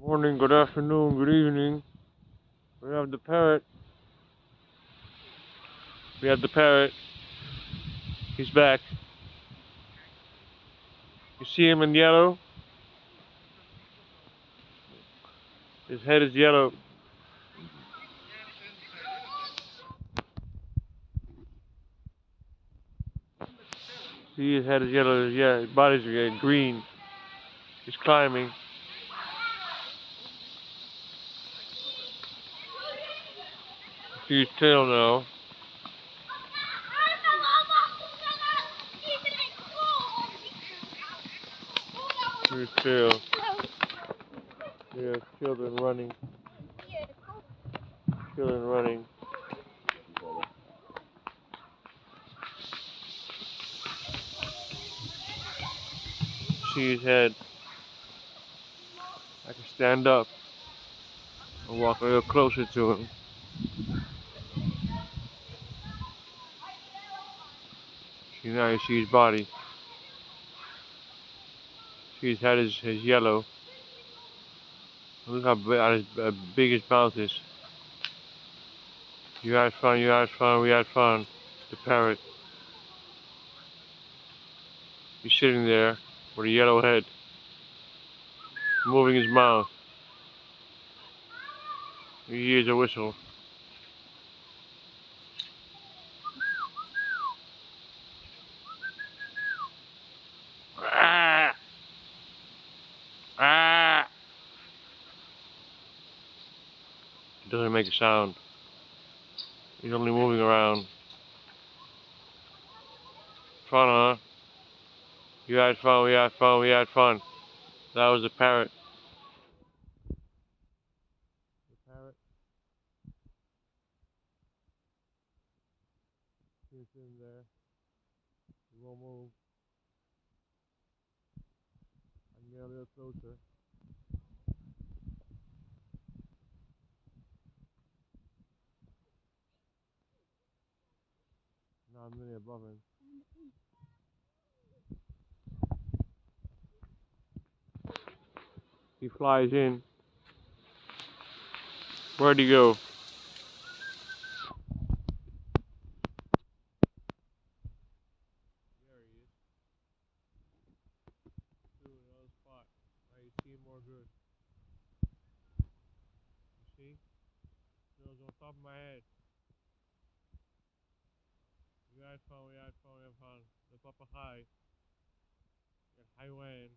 Morning, good afternoon, good evening. We have the parrot. We have the parrot. He's back. You see him in yellow? His head is yellow. See, his head is yellow. Yeah, his body's green. He's climbing. See his tail now. See his tail. Yeah, children running. Children running. See his head. I can stand up and walk a little closer to him. See, now you see his body. See his head is yellow. Look how big his mouth is. You had fun, you had fun, we had fun. The parrot. He's sitting there with a yellow head, moving his mouth. He hears a whistle. Ah! Ah! He doesn't make a sound. He's only moving around. Fun, huh? You had fun, we had fun, we had fun. That was the parrot. The parrot. He's sitting there. He won't move. I can get a little closer. Now I'm really above him. He flies in. Where'd he go? There he is. Still in another spot. Now you see him more good. You see? Still on top of my head. We had fun, we had fun, we had fun. Look up high. Got high wind.